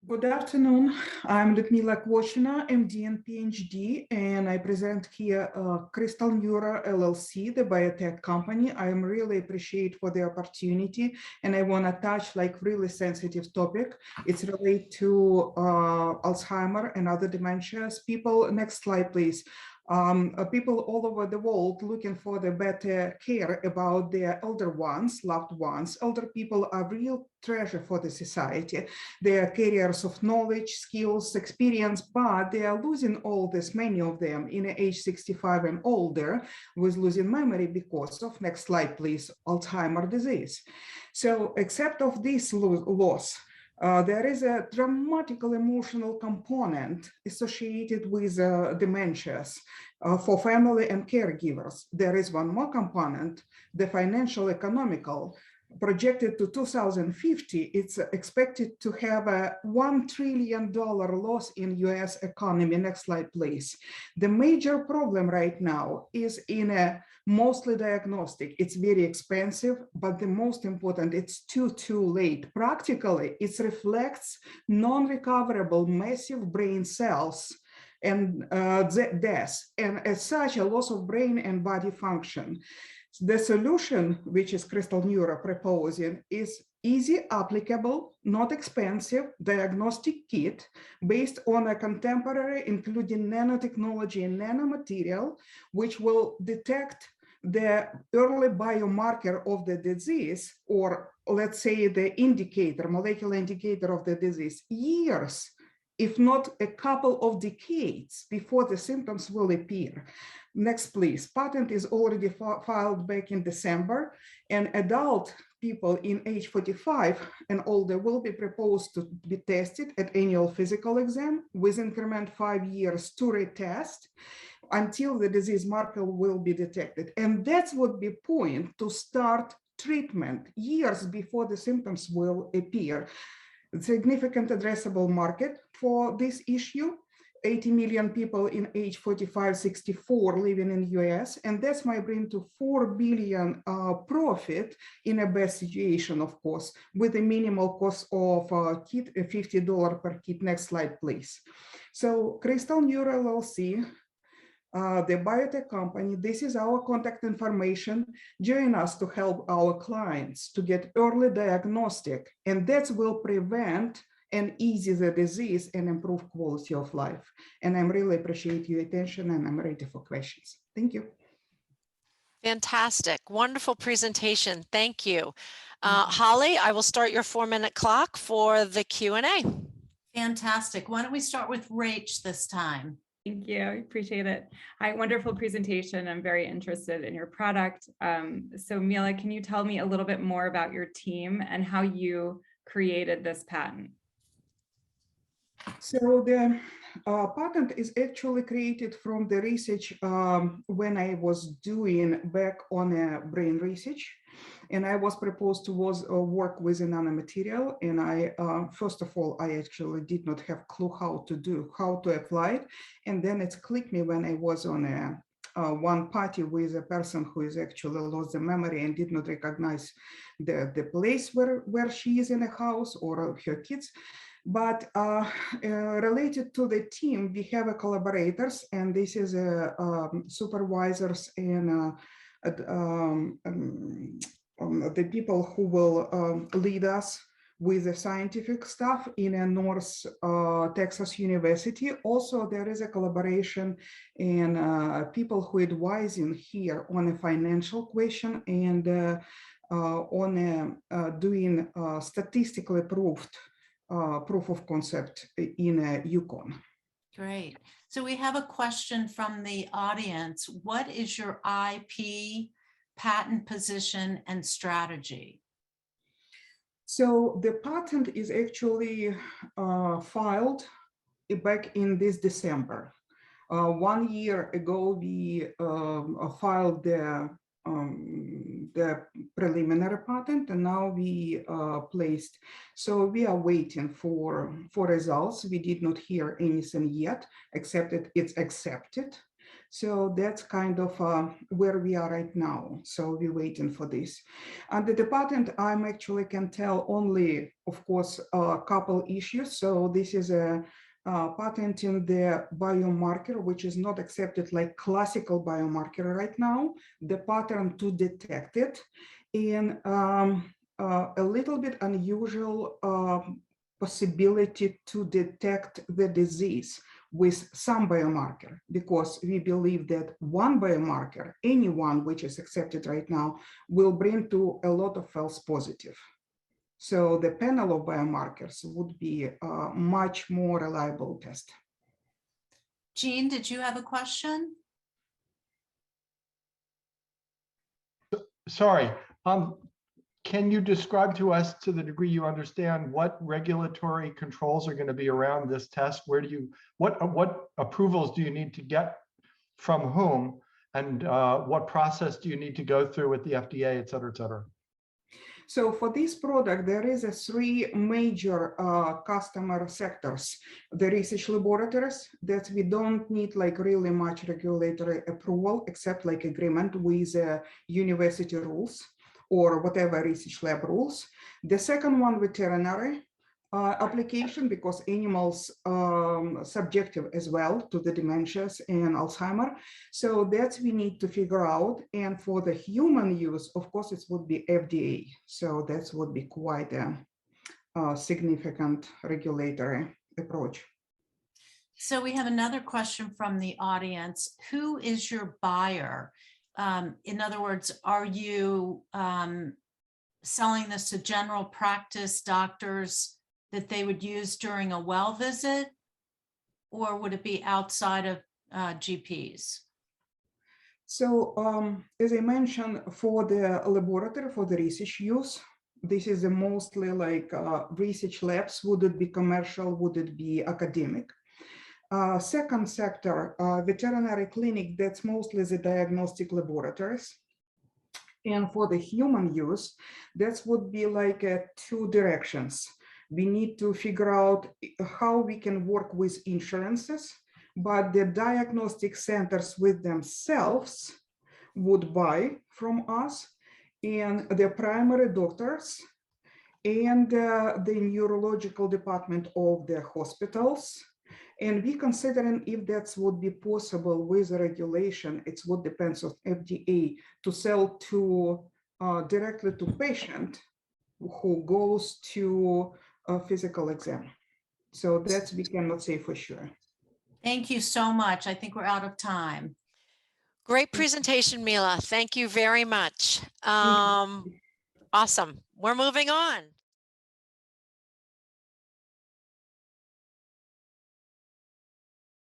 Good afternoon. I'm Ludmila Kvochina, MD and PhD, and I present here Crystal Neuro LLC, the biotech company. I am really appreciate for the opportunity, and I want to touch like really sensitive topic. It's related to Alzheimer and other dementias. People, next slide, please. People all over the world looking for the better care about their elder ones, loved ones. Elder people are real treasure for the society. They are carriers of knowledge, skills, experience, but they are losing all this, many of them in age 65 and older, with losing memory because of, next slide please, Alzheimer's disease. So except of this loss, there is a dramatical emotional component associated with dementias for family and caregivers. There is one more component, the financial economical. Projected to 2050, it's expected to have a $1 trillion loss in US economy. Next slide, please. The major problem right now is in a mostly diagnostic. It's very expensive, but the most important, it's too late. Practically, it reflects non-recoverable massive brain cells and death, and as such, a loss of brain and body function. The solution, which is Crystal Neuro proposing, is easy, applicable, not expensive diagnostic kit based on a contemporary, including nanotechnology and nanomaterial, which will detect the early biomarker of the disease, or let's say the indicator, molecular indicator of the disease, years, if not a couple of decades before the symptoms will appear. Next, please. Patent is already filed back in December, and adult people in age 45 and older will be proposed to be tested at annual physical exam with increment 5 years to retest until the disease marker will be detected. And that's what the point to start treatment years before the symptoms will appear. Significant addressable market for this issue. 80 million people in age 45-64 living in the US, and that's might bring to 4 billion profit in a best situation, of course, with a minimal cost of kit, $50 per kit. Next slide, please. So Crystal Neuro LLC, the biotech company, this is our contact information. Join us to help our clients to get early diagnostic, and that will prevent and ease the disease and improve quality of life. And I really appreciate your attention, and I'm ready for questions. Thank you. Fantastic. Wonderful presentation. Thank you. Holly, I will start your 4-minute clock for the Q&A. Fantastic. Why don't we start with Rach this time? Thank you. I appreciate it. Hi, wonderful presentation. I'm very interested in your product. So Mila, can you tell me a little bit more about your team and how you created this patent? So the patent is actually created from the research when I was doing back on brain research, and I was proposed to work with a nanomaterial, and I first of all I actually did not have clue how to apply it, and then it clicked me when I was on one party with a person who is actually lost the memory and did not recognize the place where she is in a house or her kids. But related to the team, we have collaborators, and this is supervisors and the people who will lead us with the scientific stuff in a North Texas University. Also, there is a collaboration and people who advising here on a financial question and on doing statistically proved proof of concept in Yukon. Great. So we have a question from the audience. What is your IP, patent position, and strategy? So the patent is actually filed back in this December. 1 year ago, we filed the preliminary patent, and now we placed. So we are waiting for results. We did not hear anything yet, except that it's accepted. So that's kind of where we are right now. So we're waiting for this. Under the patent, I'm actually can tell only, of course, a couple issues. So this is a patent in the biomarker, which is not accepted like classical biomarker right now, the pattern to detect it, and a little bit unusual possibility to detect the disease with some biomarker, because we believe that one biomarker, any one which is accepted right now, will bring to a lot of false positive. So the panel of biomarkers would be a much more reliable test. Jean, did you have a question? Sorry, can you describe to us, to the degree you understand, what regulatory controls are going to be around this test? Where do you, what approvals do you need to get from whom? And what process do you need to go through with the FDA, et cetera, et cetera? So for this product, there is a three major customer sectors. The research laboratories that we don't need like really much regulatory approval, except like agreement with university rules or whatever research lab rules. The second one, veterinary application, because animals subjective as well to the dementias and Alzheimer. So that we need to figure out. And for the human use, of course, it would be FDA. So that would be quite a significant regulatory approach. So we have another question from the audience. Who is your buyer? In other words, are you selling this to general practice doctors that they would use during a well visit, or would it be outside of GPs? So as I mentioned, for the laboratory, for the research use, this is mostly like research labs. Would it be commercial? Would it be academic? Second sector, veterinary clinic, that's mostly the diagnostic laboratories. And for the human use, that would be like two directions. We need to figure out how we can work with insurances, but the diagnostic centers with themselves would buy from us, and the primary doctors and the neurological department of the hospitals. And we considering if that would be possible with regulation. It's what depends on FDA to sell to directly to patient who goes to a physical exam. So that's we cannot say for sure. Thank you so much. I think we're out of time. Great presentation, Mila. Thank you very much. Awesome. We're moving on.